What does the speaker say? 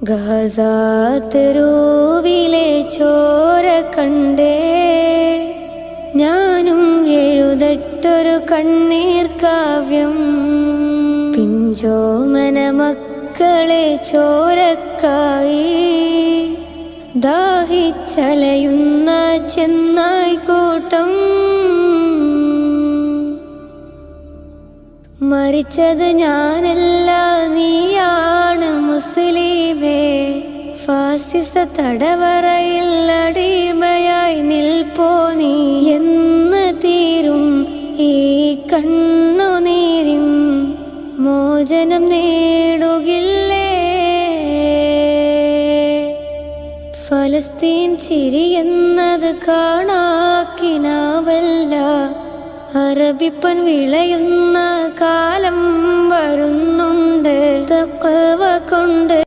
ഗസാതെരുവിലെ ചോര കണ്ടേ ഞാനും എഴുതട്ടൊരു കണ്ണീർ കാവ്യം. പിഞ്ചോമന മക്കളെ ചോരക്കായി ദാഹിച്ചലയുന്ന ചെന്നായ്ക്കൂട്ടം. മരിച്ചത് ഞാനല്ല, നീയാണ് മുസ്ലിമേ. ഫാസിസ തടവറയിൽ അടിമയായി നിൽപ്പോ നീ. എന്ന് തീരും ഈ കണ്ണുനീരിൻ മോചനം നേടുകില്ലേ? ഫലസ്തീൻ ചിരിയെന്നത് കാണാക്കിനാവല്ല, അറബിപ്പൻ വിളയുന്ന കാലം വരുന്നുണ്ട്. തഖ്വ കൊണ്ട്